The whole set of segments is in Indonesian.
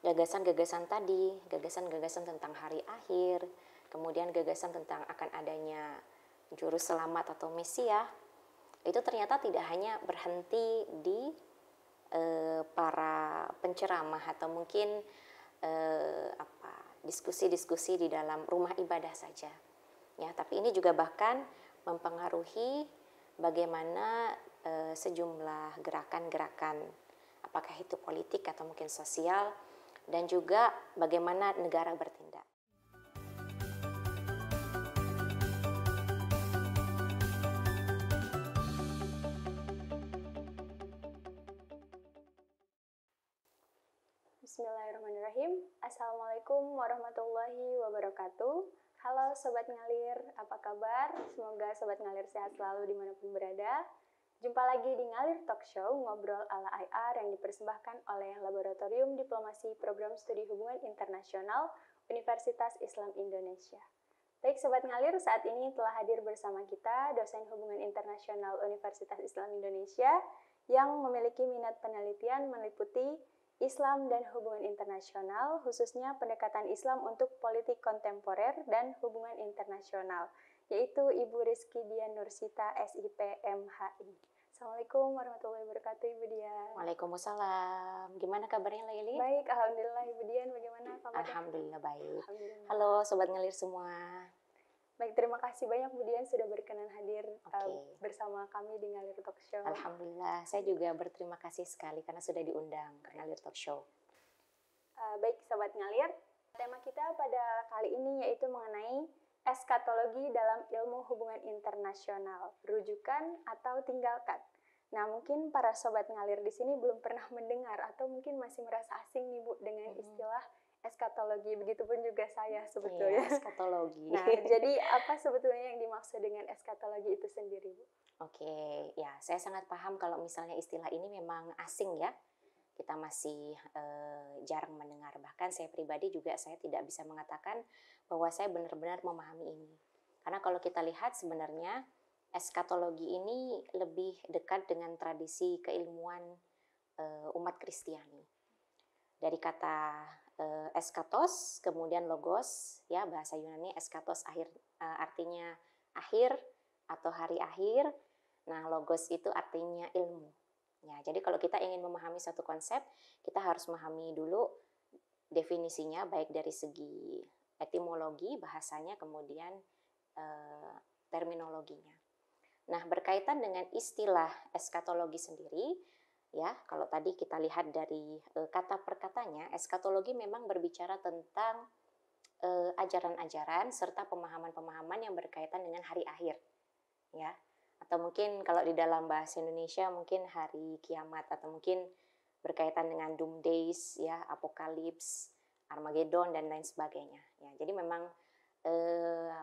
gagasan-gagasan tadi, gagasan-gagasan tentang hari akhir, kemudian gagasan tentang akan adanya juru selamat atau Mesia, itu ternyata tidak hanya berhenti di para penceramah atau mungkin diskusi-diskusi di dalam rumah ibadah saja, ya. Tapi ini juga bahkan mempengaruhi bagaimana sejumlah gerakan-gerakan, apakah itu politik atau mungkin sosial, dan juga bagaimana negara bertindak. Bismillahirrahmanirrahim. Assalamualaikum warahmatullahi wabarakatuh. Halo Sobat Ngalir, apa kabar? Semoga Sobat Ngalir sehat selalu dimanapun berada. Jumpa lagi di Ngalir Talk Show, ngobrol ala IR yang dipersembahkan oleh Laboratorium Diplomasi Program Studi Hubungan Internasional Universitas Islam Indonesia. Baik Sobat Ngalir, saat ini telah hadir bersama kita dosen Hubungan Internasional Universitas Islam Indonesia yang memiliki minat penelitian meliputi Islam dan hubungan internasional, khususnya pendekatan Islam untuk politik kontemporer dan hubungan internasional, yaitu Ibu Rizky Dian Nursita, SIP, MHI. Assalamualaikum warahmatullahi wabarakatuh, Ibu Dian. Waalaikumsalam. Gimana kabarnya, Laili? Baik, Alhamdulillah. Ibu Dian, bagaimana kabarnya? Alhamdulillah baik. Alhamdulillah. Halo Sobat Ngalir semua. Baik, terima kasih banyak Bu Dian sudah berkenan hadir bersama kami di Ngalir Talk Show. Alhamdulillah, saya juga berterima kasih sekali karena sudah diundang ke Ngalir Talk Show. Baik Sobat Ngalir, tema kita pada kali ini yaitu mengenai eskatologi dalam ilmu hubungan internasional, rujukan atau tinggalkan. Nah, mungkin para Sobat Ngalir di sini belum pernah mendengar atau mungkin masih merasa asing nih Bu dengan istilah eskatologi, begitupun juga saya sebetulnya. Iya, eskatologi. Nah, jadi apa sebetulnya yang dimaksud dengan eskatologi itu sendiri, Bu? Oke, ya saya sangat paham kalau misalnya istilah ini memang asing ya. Kita masih jarang mendengar. Bahkan saya pribadi juga saya tidak bisa mengatakan bahwa saya benar-benar memahami ini. Karena kalau kita lihat sebenarnya eskatologi ini lebih dekat dengan tradisi keilmuan umat Kristiani. Dari kata eskatos, kemudian logos, ya bahasa Yunani eskatos artinya akhir atau hari akhir. Nah, logos itu artinya ilmu. Ya, jadi kalau kita ingin memahami satu konsep, kita harus memahami dulu definisinya, baik dari segi etimologi, bahasanya, kemudian terminologinya. Nah, berkaitan dengan istilah eskatologi sendiri, ya, kalau tadi kita lihat dari kata per katanya, eskatologi memang berbicara tentang ajaran-ajaran serta pemahaman-pemahaman yang berkaitan dengan hari akhir, ya. Atau mungkin kalau di dalam bahasa Indonesia mungkin hari kiamat, atau mungkin berkaitan dengan doomsdays, ya, apokalips, Armageddon dan lain sebagainya. Ya, jadi memang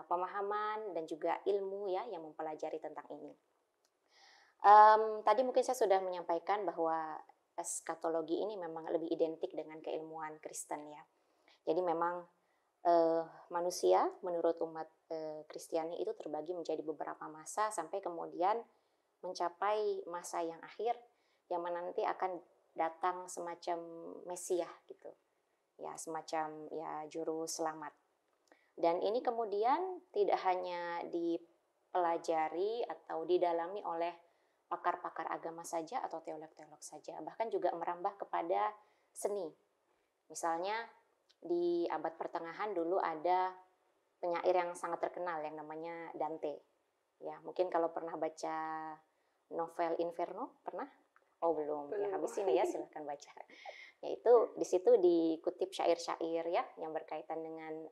pemahaman dan juga ilmu ya yang mempelajari tentang ini. Tadi mungkin saya sudah menyampaikan bahwa eskatologi ini memang lebih identik dengan keilmuan Kristen ya. Jadi memang manusia menurut umat Kristiani itu terbagi menjadi beberapa masa sampai kemudian mencapai masa yang akhir yang nanti akan datang semacam Mesias gitu. Ya, semacam ya juru selamat. Dan ini kemudian tidak hanya dipelajari atau didalami oleh pakar-pakar agama saja atau teolog-teolog saja, bahkan juga merambah kepada seni. Misalnya di abad pertengahan dulu ada penyair yang sangat terkenal yang namanya Dante. Ya, mungkin kalau pernah baca novel Inferno, pernah? Oh belum. Ya habis ini ya silahkan baca. Yaitu di situ dikutip syair-syair ya yang berkaitan dengan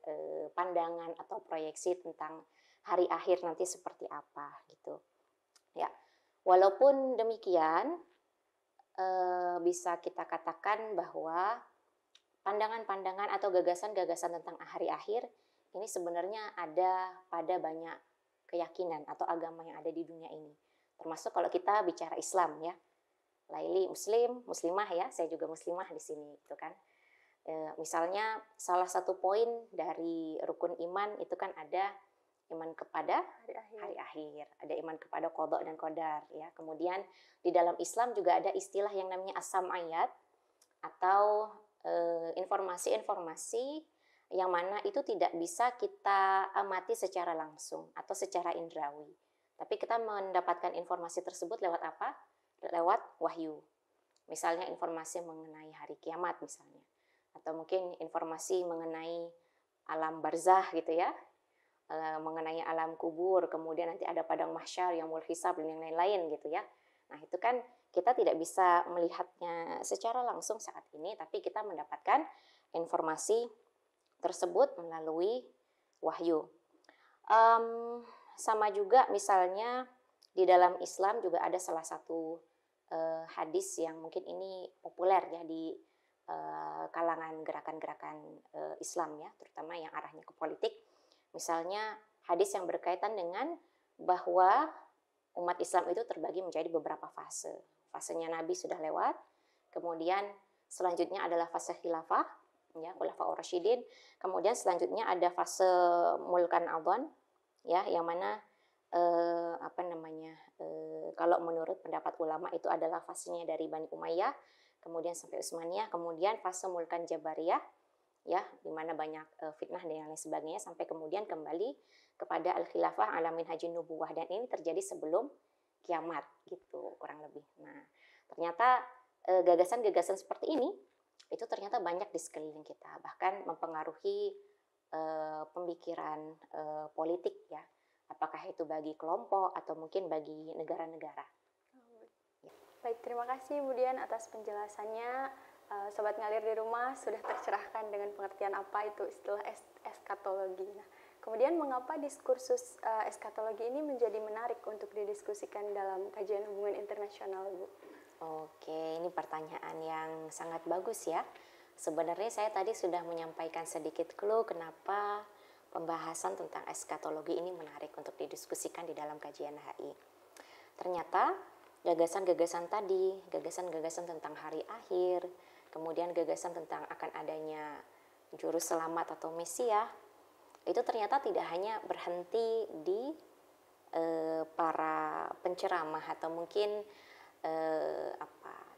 pandangan atau proyeksi tentang hari akhir nanti seperti apa gitu. Ya, walaupun demikian bisa kita katakan bahwa pandangan-pandangan atau gagasan-gagasan tentang hari akhir ini sebenarnya ada pada banyak keyakinan atau agama yang ada di dunia ini. Termasuk kalau kita bicara Islam ya. Laili muslim, muslimah ya, saya juga muslimah di sini gitu kan. Misalnya salah satu poin dari rukun iman itu kan ada iman kepada hari akhir, ada iman kepada qada dan qadar ya. Kemudian di dalam Islam juga ada istilah yang namanya as-sam'iyat atau informasi-informasi yang mana itu tidak bisa kita amati secara langsung atau secara indrawi. Tapi kita mendapatkan informasi tersebut lewat apa? Lewat wahyu. Misalnya informasi mengenai hari kiamat misalnya. Atau mungkin informasi mengenai alam barzah gitu ya. Mengenai alam kubur, kemudian nanti ada padang mahsyar, yaumul hisab dan yang lain-lain gitu ya. Nah, itu kan kita tidak bisa melihatnya secara langsung saat ini, tapi kita mendapatkan informasi tersebut melalui wahyu. Sama juga misalnya di dalam Islam juga ada salah satu hadis yang mungkin ini populer ya di kalangan gerakan-gerakan Islam ya, terutama yang arahnya ke politik. Misalnya hadis yang berkaitan dengan bahwa umat Islam itu terbagi menjadi beberapa fase. Fasenya Nabi sudah lewat, kemudian selanjutnya adalah fase khilafah, ya, khulafaur rasyidin. Kemudian selanjutnya ada fase mulkan adhan, ya, yang mana kalau menurut pendapat ulama itu adalah fasenya dari Bani Umayyah, kemudian sampai Utsmaniyah, kemudian fase mulkan Jabariyah, ya, di mana banyak fitnah dan lain sebagainya, sampai kemudian kembali kepada al-khilafah ala minhajin nubuwah, dan ini terjadi sebelum kiamat gitu kurang lebih. Nah, ternyata gagasan-gagasan seperti ini itu ternyata banyak di sekeliling kita, bahkan mempengaruhi pemikiran politik ya, apakah itu bagi kelompok atau mungkin bagi negara-negara. Baik, terima kasih Bu Dian atas penjelasannya. Sobat Ngalir di rumah sudah tercerahkan dengan pengertian apa itu istilah eskatologi. Nah, kemudian mengapa diskursus eskatologi ini menjadi menarik untuk didiskusikan dalam kajian hubungan internasional, Bu? Oke, ini pertanyaan yang sangat bagus ya. Sebenarnya saya tadi sudah menyampaikan sedikit clue kenapa pembahasan tentang eskatologi ini menarik untuk didiskusikan di dalam kajian HI. Ternyata gagasan-gagasan tadi, gagasan-gagasan tentang hari akhir, kemudian gagasan tentang akan adanya juru selamat atau Mesia, itu ternyata tidak hanya berhenti di para penceramah atau mungkin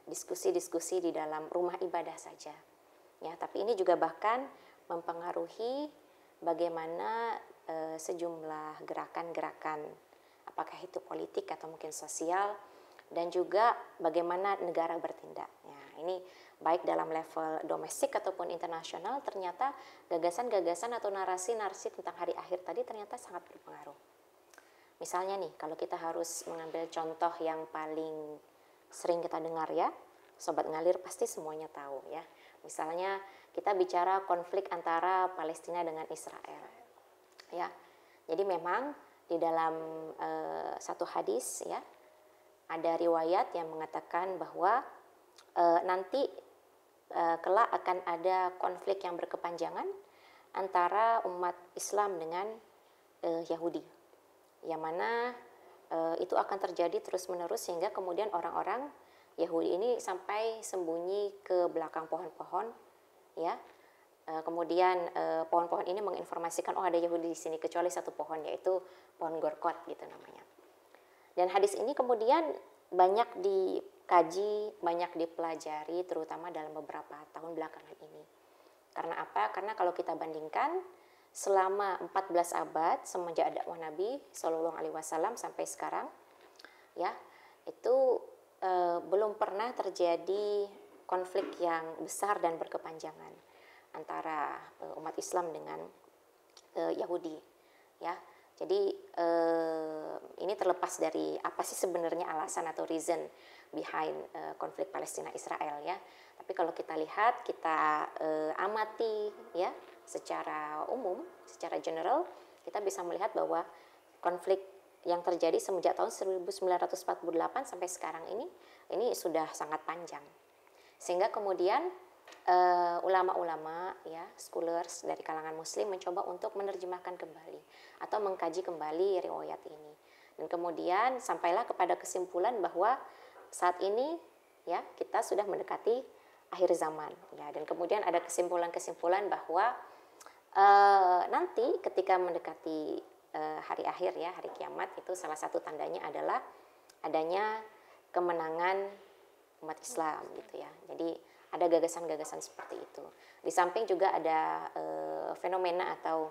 diskusi-diskusi di dalam rumah ibadah saja, ya. Tapi ini juga bahkan mempengaruhi bagaimana sejumlah gerakan-gerakan, apakah itu politik atau mungkin sosial, dan juga bagaimana negara bertindak. Ya, ini baik dalam level domestik ataupun internasional, ternyata gagasan-gagasan atau narasi-narasi tentang hari akhir tadi ternyata sangat berpengaruh. Misalnya nih, kalau kita harus mengambil contoh yang paling sering kita dengar ya, Sobat Ngalir pasti semuanya tahu ya. Misalnya kita bicara konflik antara Palestina dengan Israel. Ya, jadi memang di dalam satu hadis ya, ada riwayat yang mengatakan bahwa nanti kelak akan ada konflik yang berkepanjangan antara umat Islam dengan Yahudi, yang mana itu akan terjadi terus-menerus sehingga kemudian orang-orang Yahudi ini sampai sembunyi ke belakang pohon-pohon, ya. Kemudian pohon-pohon ini menginformasikan ada Yahudi di sini, kecuali satu pohon, yaitu pohon Gorkot gitu namanya. Dan hadis ini kemudian banyak dikaji, banyak dipelajari, terutama dalam beberapa tahun belakangan ini. Karena apa? Karena kalau kita bandingkan selama 14 abad semenjak dakwah Nabi Shallallahu Alaihi Wasallam sampai sekarang, ya, itu belum pernah terjadi konflik yang besar dan berkepanjangan antara umat Islam dengan Yahudi, ya. Jadi ini terlepas dari apa sih sebenarnya alasan atau reason behind konflik Palestina Israel ya. Tapi kalau kita lihat, kita amati ya secara umum, secara general, kita bisa melihat bahwa konflik yang terjadi semenjak tahun 1948 sampai sekarang ini sudah sangat panjang. Sehingga kemudian ulama-ulama ya, scholars dari kalangan muslim mencoba untuk menerjemahkan kembali atau mengkaji kembali riwayat ini. Dan kemudian sampailah kepada kesimpulan bahwa saat ini ya kita sudah mendekati akhir zaman ya, dan kemudian ada kesimpulan-kesimpulan bahwa nanti ketika mendekati hari akhir ya, hari kiamat, itu salah satu tandanya adalah adanya kemenangan umat Islam gitu ya. Jadi ada gagasan-gagasan seperti itu. Di samping juga ada fenomena atau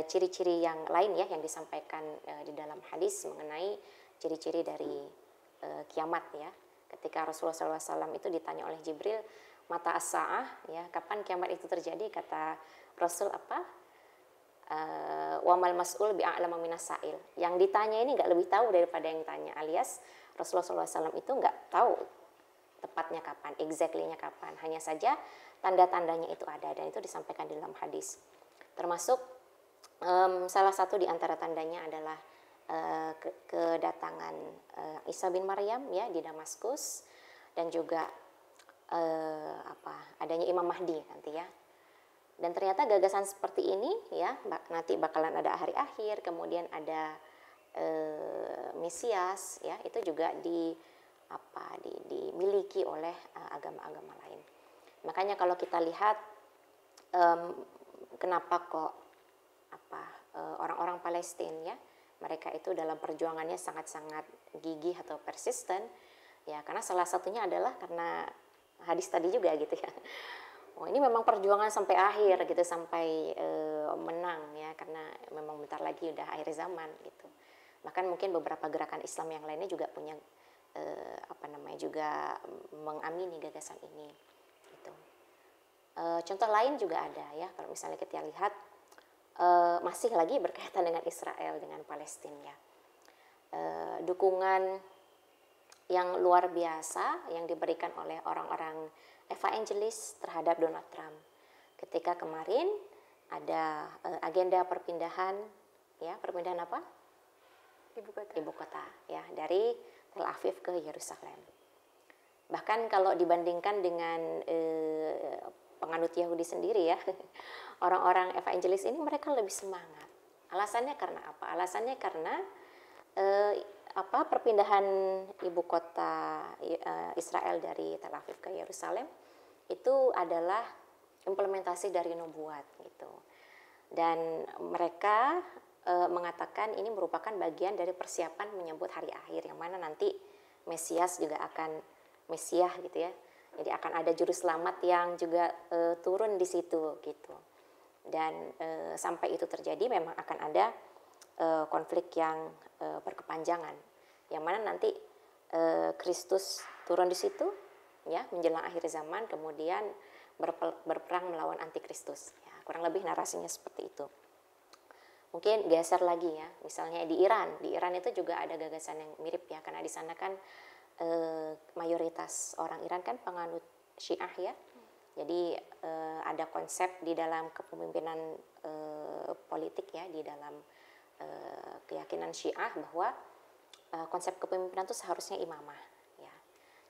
ciri-ciri yang lain ya yang disampaikan di dalam hadis mengenai ciri-ciri dari kiamat ya. Ketika Rasulullah SAW itu ditanya oleh Jibril, mata as-sa'ah ya, kapan kiamat itu terjadi? Kata Rasul apa? Wamal mas'ul bi'a'lama minas sa'il. Yang ditanya ini nggak lebih tahu daripada yang ditanya, alias Rasulullah SAW itu nggak tahu tepatnya kapan, exactly-nya kapan. Hanya saja tanda-tandanya itu ada dan itu disampaikan di dalam hadis. Termasuk salah satu di antara tandanya adalah kedatangan Isa bin Maryam ya di Damaskus, dan juga adanya Imam Mahdi nanti ya. Dan ternyata gagasan seperti ini ya nanti bakalan ada hari akhir, kemudian ada Mesias ya, itu juga dimiliki oleh agama-agama lain. Makanya kalau kita lihat kenapa kok orang-orang Palestina ya, mereka itu dalam perjuangannya sangat-sangat gigih atau persisten ya, karena salah satunya adalah karena hadis tadi juga gitu ya. Oh, ini memang perjuangan sampai akhir gitu, sampai menang ya, karena memang bentar lagi udah akhir zaman gitu. Bahkan mungkin beberapa gerakan Islam yang lainnya juga punya juga mengamini gagasan ini gitu. Contoh lain juga ada ya, kalau misalnya kita lihat masih lagi berkaitan dengan Israel dengan Palestina ya. Dukungan yang luar biasa yang diberikan oleh orang-orang evangelis terhadap Donald Trump. Ketika kemarin ada agenda perpindahan ya, perpindahan apa? Ibu kota ya, dari Tel Aviv ke Yerusalem. Bahkan kalau dibandingkan dengan penganut Yahudi sendiri ya, orang-orang evangelis ini mereka lebih semangat. Alasannya karena apa? Alasannya karena perpindahan ibu kota Israel dari Tel Aviv ke Yerusalem itu adalah implementasi dari nubuat gitu. Dan mereka mengatakan ini merupakan bagian dari persiapan menyambut hari akhir, yang mana nanti Mesias juga akan Mesiah gitu ya. Jadi akan ada juru selamat yang juga turun di situ gitu. Dan sampai itu terjadi memang akan ada konflik yang berkepanjangan, yang mana nanti Kristus turun di situ ya menjelang akhir zaman, kemudian berperang melawan antikristus ya, kurang lebih narasinya seperti itu. Mungkin geser lagi ya, misalnya di Iran itu juga ada gagasan yang mirip ya, karena di sana kan mayoritas orang Iran kan penganut Syiah ya. Jadi ada konsep di dalam kepemimpinan politik ya, di dalam keyakinan Syiah bahwa konsep kepemimpinan itu seharusnya imamah ya.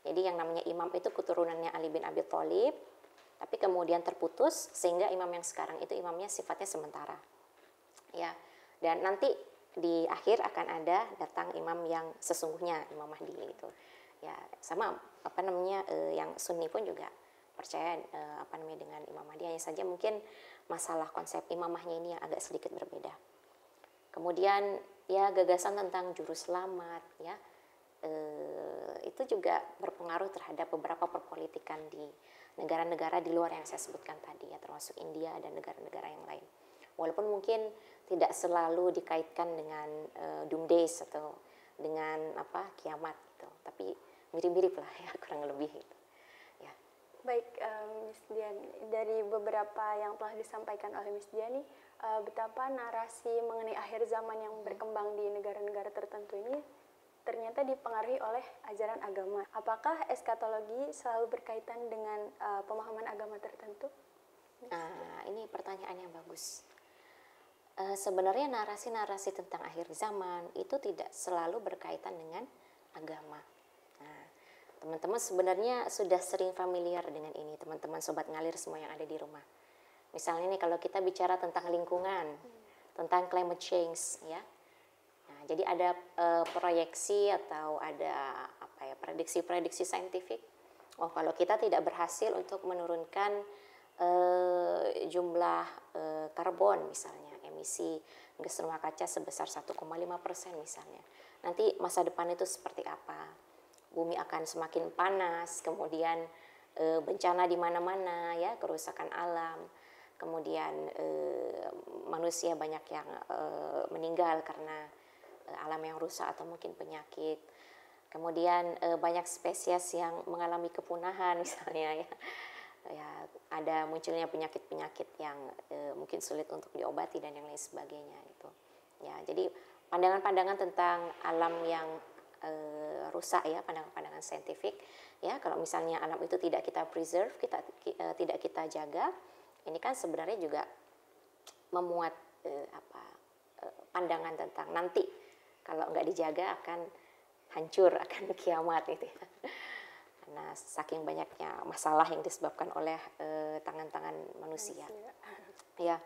Jadi yang namanya imam itu keturunannya Ali bin Abi Thalib, tapi kemudian terputus sehingga imam yang sekarang itu imamnya sifatnya sementara. Ya, dan nanti di akhir akan ada datang imam yang sesungguhnya, Imam Mahdi gitu. Ya, sama yang Sunni pun juga percaya dengan Imam Mahdi, hanya saja mungkin masalah konsep imamahnya ini yang agak sedikit berbeda. Kemudian ya gagasan tentang juru selamat ya, itu juga berpengaruh terhadap beberapa perpolitikan di negara-negara di luar yang saya sebutkan tadi ya, termasuk India dan negara-negara yang lain. Walaupun mungkin tidak selalu dikaitkan dengan doomsdays atau dengan kiamat gitu, tapi mirip-mirip lah ya, kurang lebih gitu. Ya. Baik, Miss Diani, dari beberapa yang telah disampaikan oleh Miss Diani, betapa narasi mengenai akhir zaman yang berkembang di negara-negara tertentu ini ternyata dipengaruhi oleh ajaran agama. Apakah eskatologi selalu berkaitan dengan pemahaman agama tertentu? Nah, ini pertanyaan yang bagus. Sebenarnya narasi-narasi tentang akhir zaman itu tidak selalu berkaitan dengan agama. Nah, teman-teman sebenarnya sudah sering familiar dengan ini, teman-teman sobat ngalir semua yang ada di rumah. Misalnya nih kalau kita bicara tentang lingkungan, tentang climate change ya. Nah, jadi ada proyeksi atau ada prediksi-prediksi saintifik. Oh, kalau kita tidak berhasil untuk menurunkan jumlah karbon misalnya, emisi gas rumah kaca sebesar 1,5% misalnya, nanti masa depan itu seperti apa? Bumi akan semakin panas, kemudian bencana di mana-mana ya, kerusakan alam, kemudian manusia banyak yang meninggal karena alam yang rusak atau mungkin penyakit. Kemudian banyak spesies yang mengalami kepunahan misalnya ya. Ya, ada munculnya penyakit-penyakit yang mungkin sulit untuk diobati dan yang lain sebagainya gitu. Ya, jadi pandangan-pandangan tentang alam yang rusak ya, pandangan-pandangan saintifik ya, kalau misalnya alam itu tidak kita preserve, tidak kita jaga, ini kan sebenarnya juga memuat pandangan tentang nanti kalau nggak dijaga akan hancur, akan kiamat gitu ya. Karena saking banyaknya masalah yang disebabkan oleh tangan-tangan manusia. Ya,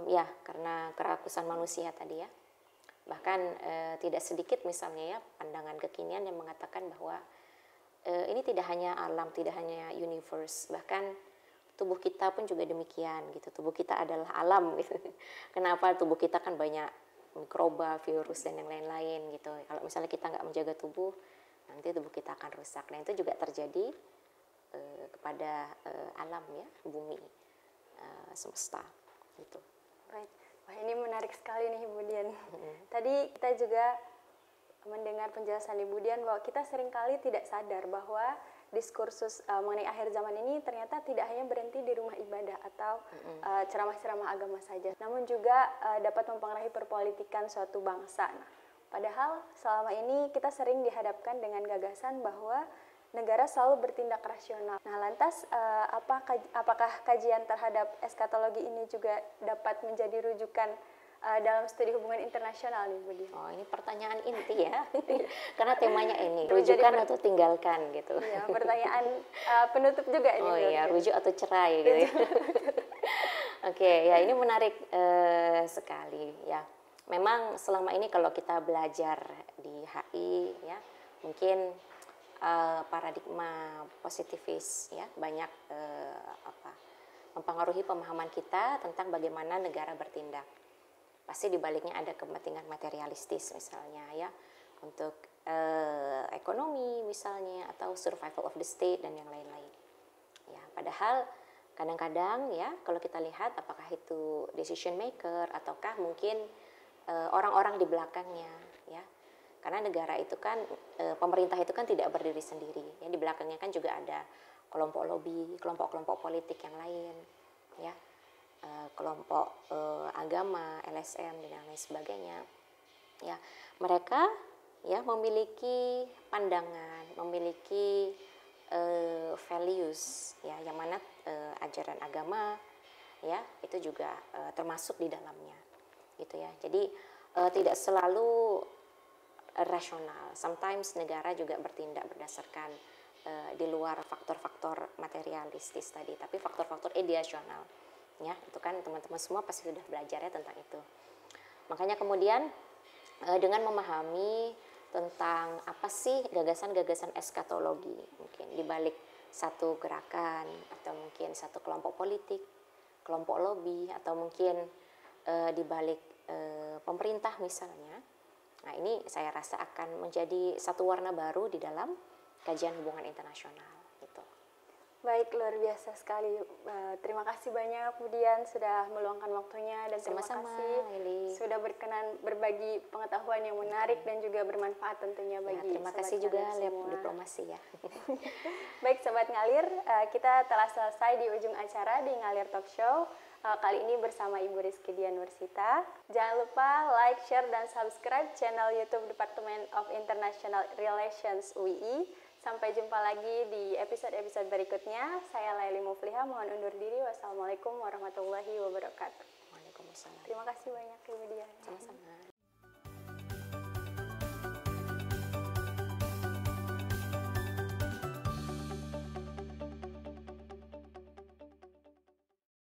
ya karena kerakusan manusia tadi ya. Bahkan tidak sedikit misalnya ya pandangan kekinian yang mengatakan bahwa ini tidak hanya alam, tidak hanya universe, bahkan tubuh kita pun juga demikian gitu. Tubuh kita adalah alam gitu. Kenapa? Tubuh kita kan banyak mikroba, virus dan yang lain-lain gitu. Kalau misalnya kita nggak menjaga tubuh, nanti tubuh kita akan rusak. Nah itu juga terjadi kepada alam ya, bumi, semesta gitu. Baik, wah ini menarik sekali nih Ibu Dian. Tadi kita juga mendengar penjelasan Ibu Dian bahwa kita seringkali tidak sadar bahwa diskursus mengenai akhir zaman ini ternyata tidak hanya berhenti di rumah ibadah atau ceramah-ceramah agama saja, namun juga dapat mempengaruhi perpolitikan suatu bangsa. Nah, padahal selama ini kita sering dihadapkan dengan gagasan bahwa negara selalu bertindak rasional. Nah, lantas apakah kajian terhadap eskatologi ini juga dapat menjadi rujukan dalam studi hubungan internasional nih Bu Dian? Oh, ini pertanyaan inti ya. Karena temanya ini, rujukan atau tinggalkan gitu. Iya, pertanyaan penutup juga ini. Oh iya, rujuk atau cerai gitu ya. Oke, ya ini menarik sekali ya. Memang selama ini kalau kita belajar di HI ya, mungkin paradigma positivis ya banyak mempengaruhi pemahaman kita tentang bagaimana negara bertindak. Pasti di baliknya ada kepentingan materialistis misalnya ya, untuk ekonomi misalnya, atau survival of the state dan yang lain-lain. Ya, padahal kadang-kadang ya kalau kita lihat apakah itu decision maker ataukah mungkin orang-orang di belakangnya ya. Karena negara itu kan pemerintah itu kan tidak berdiri sendiri. Ya, di belakangnya kan juga ada kelompok lobby, kelompok-kelompok politik yang lain ya. Kelompok agama, LSM dan yang lain sebagainya. Ya, mereka ya memiliki pandangan, memiliki values ya, yang mana ajaran agama ya itu juga termasuk di dalamnya gitu ya. Jadi tidak selalu rasional. Sometimes negara juga bertindak berdasarkan di luar faktor-faktor materialistis tadi, tapi faktor-faktor ideasional. Ya, itu kan teman-teman semua pasti sudah belajar ya tentang itu. Makanya kemudian dengan memahami tentang apa sih gagasan-gagasan eskatologi, mungkin di balik satu gerakan atau mungkin satu kelompok politik, kelompok lobby, atau mungkin di balik pemerintah misalnya. Nah, ini saya rasa akan menjadi satu warna baru di dalam kajian hubungan internasional gitu. Baik, luar biasa sekali. Terima kasih banyak Bu Dian sudah meluangkan waktunya, dan terima kasih sudah berkenan berbagi pengetahuan yang menarik dan juga bermanfaat tentunya bagi terima kasih juga Lab Diplomasi ya. Baik Sobat Ngalir, kita telah selesai di ujung acara di Ngalir Talk Show. Kali ini bersama Ibu Rizky Dian Nursita. Jangan lupa like, share, dan subscribe channel YouTube Department of International Relations UII. Sampai jumpa lagi di episode-episode berikutnya. Saya Laili Mufliha, mohon undur diri. Wassalamualaikum warahmatullahi wabarakatuh. Waalaikumsalam. Terima kasih banyak Ibu Dian. Sama-sama.